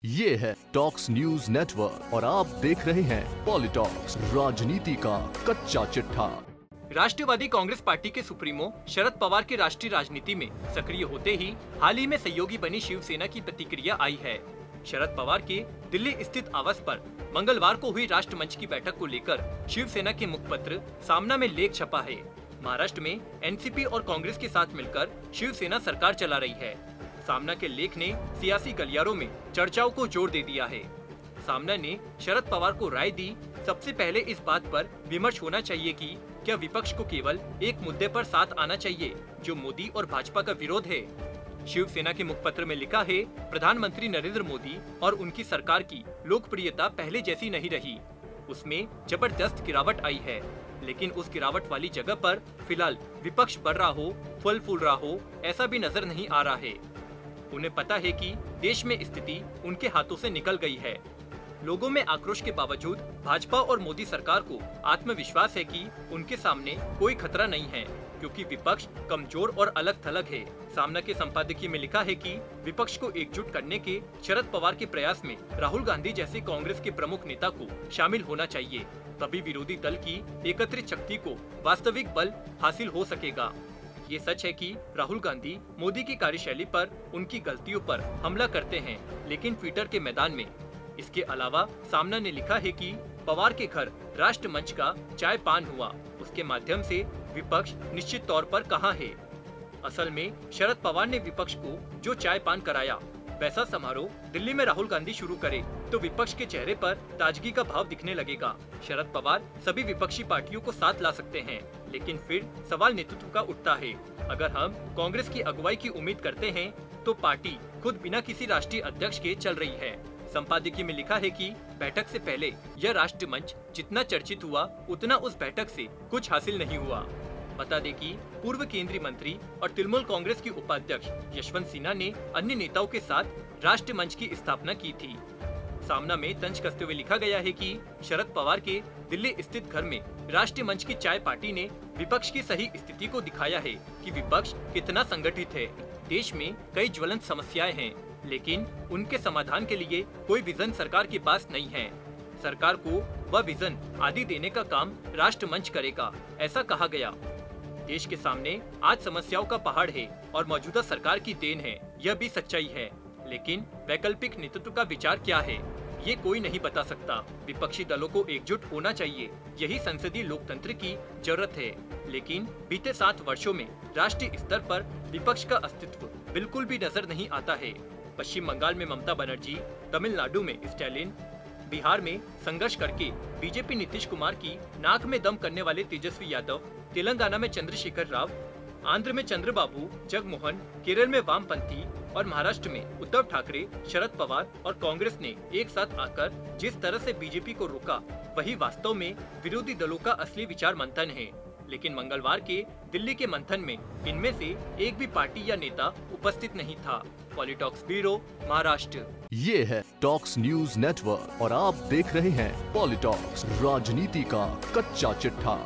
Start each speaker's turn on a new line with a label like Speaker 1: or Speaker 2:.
Speaker 1: ये है talks news network और आप देख रहे हैं पॉलिटॉक्स, राजनीति का कच्चा चिट्ठा।
Speaker 2: राष्ट्रवादी कांग्रेस पार्टी के सुप्रीमो शरद पवार के राष्ट्रीय राजनीति में सक्रिय होते ही हाल ही में सहयोगी बनी शिवसेना की प्रतिक्रिया आई है। शरद पवार के दिल्ली स्थित आवास पर मंगलवार को हुई राष्ट्रमंच की बैठक को लेकर शिवसेना के मुखपत्र सामना में लेख छपा है। महाराष्ट्र में एनसीपी और कांग्रेस के साथ मिलकर शिवसेना सरकार चला रही है। सामना के लेख ने सियासी गलियारों में चर्चाओं को जोर दे दिया है। सामना ने शरद पवार को राय दी, सबसे पहले इस बात पर विमर्श होना चाहिए कि क्या विपक्ष को केवल एक मुद्दे पर साथ आना चाहिए जो मोदी और भाजपा का विरोध है। शिवसेना के मुखपत्र में लिखा है, प्रधानमंत्री नरेंद्र मोदी और उनकी सरकार की लोकप्रियता पहले जैसी नहीं रही, उसमें जबरदस्त गिरावट आई है, लेकिन उस गिरावट वाली जगह पर फिलहाल विपक्ष बढ़ रहा हो, फल फूल रहा हो, ऐसा भी नजर नहीं आ रहा है। उन्हें पता है कि देश में स्थिति उनके हाथों से निकल गई है। लोगों में आक्रोश के बावजूद भाजपा और मोदी सरकार को आत्मविश्वास है कि उनके सामने कोई खतरा नहीं है, क्योंकि विपक्ष कमजोर और अलग थलग है। सामना के संपादकीय में लिखा है कि विपक्ष को एकजुट करने के शरद पवार के प्रयास में राहुल गांधी जैसे कांग्रेस के प्रमुख नेता को शामिल होना चाहिए, तभी विरोधी दल की एकत्रित शक्ति को वास्तविक बल हासिल हो सकेगा। ये सच है कि राहुल गांधी मोदी की कार्यशैली पर, उनकी गलतियों पर हमला करते हैं, लेकिन ट्विटर के मैदान में। इसके अलावा सामना ने लिखा है कि पवार के घर राष्ट्रमंच का चाय पान हुआ, उसके माध्यम से विपक्ष निश्चित तौर पर कहां है। असल में शरद पवार ने विपक्ष को जो चाय पान कराया, वैसा समारोह दिल्ली में राहुल गांधी शुरू करे तो विपक्ष के चेहरे पर ताजगी का भाव दिखने लगेगा। शरद पवार सभी विपक्षी पार्टियों को साथ ला सकते हैं, लेकिन फिर सवाल नेतृत्व का उठता है। अगर हम कांग्रेस की अगुवाई की उम्मीद करते हैं तो पार्टी खुद बिना किसी राष्ट्रीय अध्यक्ष के चल रही है। संपादकीय में लिखा है कि बैठक से पहले यह राष्ट्रमंच जितना चर्चित हुआ, उतना उस बैठक से कुछ हासिल नहीं हुआ। बता दें कि पूर्व केंद्रीय मंत्री और तृणमूल कांग्रेस की उपाध्यक्ष यशवंत सिन्हा ने अन्य नेताओं के साथ राष्ट्रमंच की स्थापना की थी। सामना में तंज कसते हुए लिखा गया है कि शरद पवार के दिल्ली स्थित घर में राष्ट्रीय मंच की चाय पार्टी ने विपक्ष की सही स्थिति को दिखाया है कि विपक्ष कितना संगठित है। देश में कई ज्वलंत समस्याएं हैं, लेकिन उनके समाधान के लिए कोई विजन सरकार के पास नहीं है। सरकार को वह विजन आदि देने का काम राष्ट्रमंच करेगा, ऐसा कहा गया। देश के सामने आज समस्याओं का पहाड़ है और मौजूदा सरकार की देन है, यह भी सच्चाई है, लेकिन वैकल्पिक नेतृत्व का विचार क्या है, ये कोई नहीं बता सकता। विपक्षी दलों को एकजुट होना चाहिए, यही संसदीय लोकतंत्र की जरूरत है, लेकिन बीते 7 वर्षों में राष्ट्रीय स्तर पर विपक्ष का अस्तित्व बिल्कुल भी नजर नहीं आता है। पश्चिम बंगाल में ममता बनर्जी, तमिलनाडु में स्टैलिन, बिहार में संघर्ष करके बीजेपी नीतीश कुमार की नाक में दम करने वाले तेजस्वी यादव, तेलंगाना में चंद्रशेखर राव, आंध्र में चंद्रबाबू, जगमोहन, केरल में वामपंथी और महाराष्ट्र में उद्धव ठाकरे, शरद पवार और कांग्रेस ने एक साथ आकर जिस तरह से बीजेपी को रोका, वही वास्तव में विरोधी दलों का असली विचार मंथन है। लेकिन मंगलवार के दिल्ली के मंथन में इनमें से एक भी पार्टी या नेता उपस्थित नहीं था। पॉलिटॉक्स ब्यूरो, महाराष्ट्र।
Speaker 1: ये है टॉक्स न्यूज नेटवर्क और आप देख रहे हैं पॉलिटॉक्स, राजनीति का कच्चा चिट्ठा।